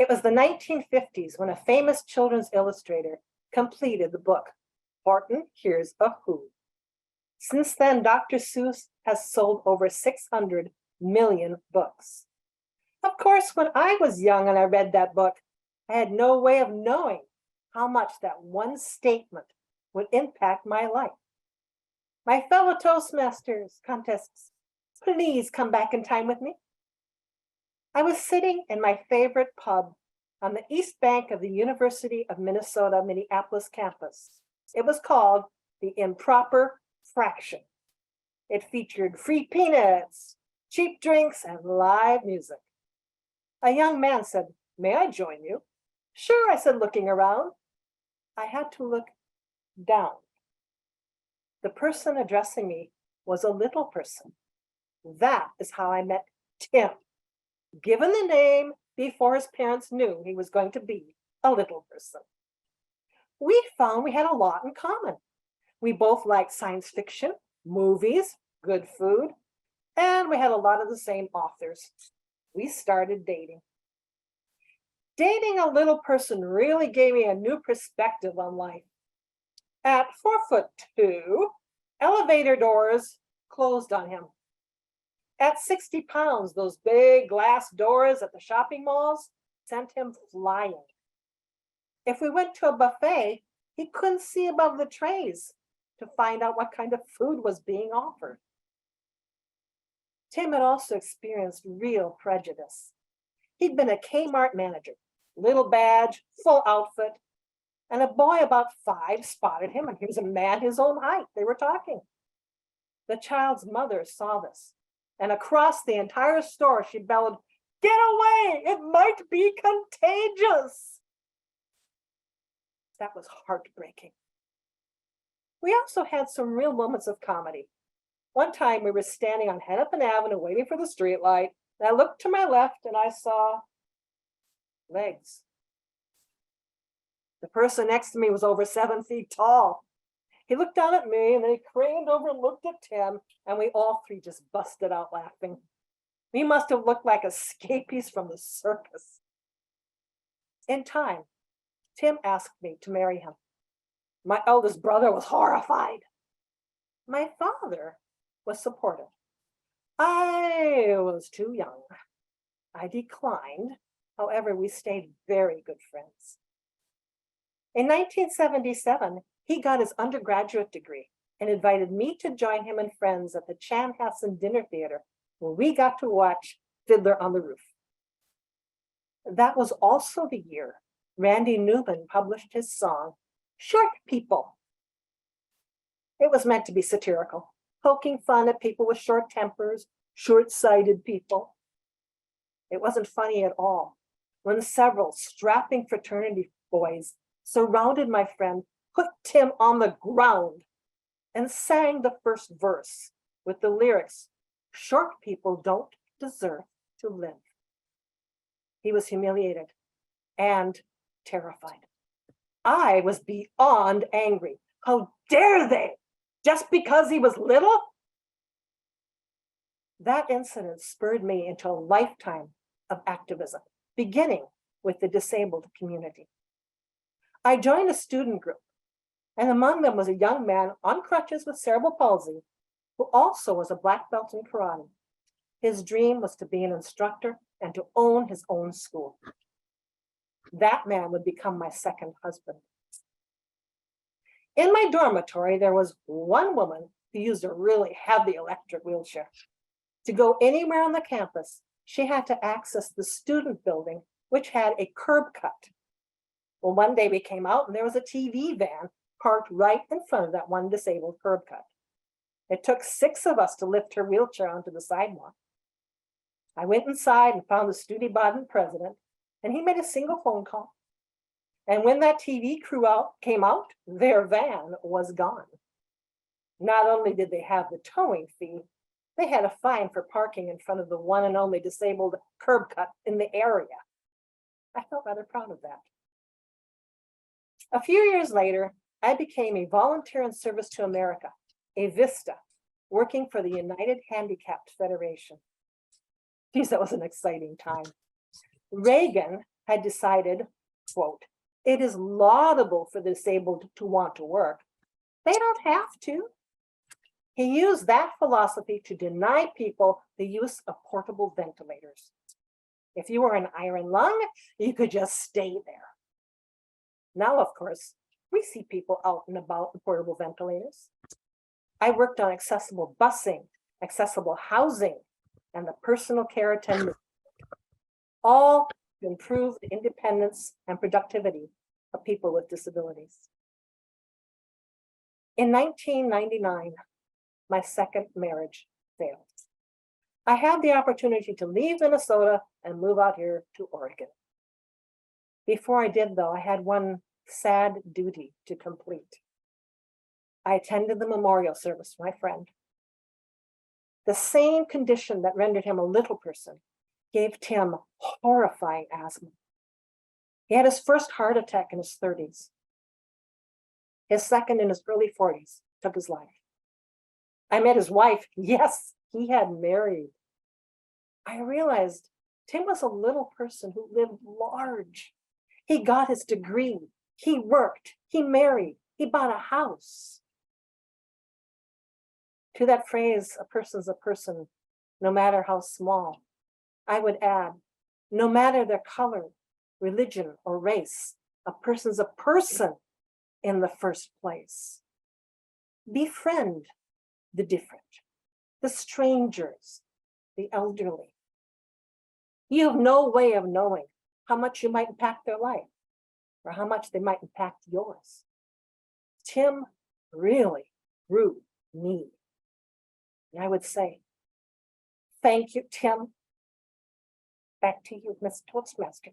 It was the 1950s when a famous children's illustrator completed the book, Horton Hears a Who. Since then, Dr. Seuss has sold over 600 million books. Of course, when I was young and I read that book, I had no way of knowing how much that one statement would impact my life. My fellow Toastmasters contests, please come back in time with me. I was sitting in my favorite pub on the east bank of the University of Minnesota, Minneapolis campus. It was called the Improper Fraction. It featured free peanuts, cheap drinks, and live music. A young man said, "May I join you?" "Sure," I said, looking around. I had to look down. The person addressing me was a little person. That is how I met Tim, given the name before his parents knew he was going to be a little person. We found we had a lot in common. We both liked science fiction, movies, good food, and we had a lot of the same authors. We started dating. Dating a little person really gave me a new perspective on life. At 4'2", elevator doors closed on him. At 60 pounds, those big glass doors at the shopping malls sent him flying. If we went to a buffet, he couldn't see above the trays to find out what kind of food was being offered. Tim had also experienced real prejudice. He'd been a Kmart manager, little badge, full outfit, and a boy about 5 spotted him, and he was a man his own height. They were talking. The child's mother saw this, and across the entire store, she bellowed, "Get away! It might be contagious!" That was heartbreaking. We also had some real moments of comedy. One time we were standing on Hennepin Avenue waiting for the streetlight, and I looked to my left and I saw legs. The person next to me was over 7 feet tall. He looked down at me and then he craned over and looked at Tim, and we all three just busted out laughing. We must have looked like escapees from the circus. In time, Tim asked me to marry him. My eldest brother was horrified. My father was supportive. I was too young. I declined. However, we stayed very good friends. In 1977, he got his undergraduate degree and invited me to join him and friends at the Chanhassen Dinner Theater, where we got to watch Fiddler on the Roof. That was also the year Randy Newman published his song, Short People. It was meant to be satirical, poking fun at people with short tempers, short-sighted people. It wasn't funny at all when several strapping fraternity boys surrounded my friend, put Tim on the ground, and sang the first verse with the lyrics, "Short people don't deserve to live." He was humiliated and terrified. I was beyond angry. How dare they? Just because he was little? That incident spurred me into a lifetime of activism, beginning with the disabled community. I joined a student group, and among them was a young man on crutches with cerebral palsy, who also was a black belt in karate. His dream was to be an instructor and to own his own school. That man would become my second husband. In my dormitory, there was one woman who used a really heavy electric wheelchair. To go anywhere on the campus, she had to access the student building, which had a curb cut. Well, one day we came out and there was a TV van parked right in front of that one disabled curb cut. It took 6 of us to lift her wheelchair onto the sidewalk. I went inside and found the Studebaden president, and he made a single phone call. And when that TV crew came out, their van was gone. Not only did they have the towing fee, they had a fine for parking in front of the one and only disabled curb cut in the area. I felt rather proud of that. A few years later, I became a volunteer in service to America, a VISTA, working for the United Handicapped Federation. Geez, that was an exciting time. Reagan had decided, quote, "It is laudable for the disabled to want to work. They don't have to." He used that philosophy to deny people the use of portable ventilators. If you were an iron lung, you could just stay there. Now, of course, we see people out and about in portable ventilators. I worked on accessible busing, accessible housing, and the personal care attendant, all to improve the independence and productivity of people with disabilities. In 1999, my second marriage failed. I had the opportunity to leave Minnesota and move out here to Oregon. Before I did, though, I had one sad duty to complete. I attended the memorial service for my friend. The same condition that rendered him a little person gave Tim horrifying asthma. He had his first heart attack in his 30s. His second in his early 40s took his life. I met his wife. Yes, he had married. I realized Tim was a little person who lived large. He got his degree. He worked. He married. He bought a house. To that phrase, a person's a person, no matter how small, I would add, no matter their color, religion, or race, a person's a person in the first place. Befriend the different, the strangers, the elderly. You have no way of knowing how much you might impact their life or how much they might impact yours. Tim really grew me. And I would say, thank you, Tim. Back to you, Miss Toastmaster.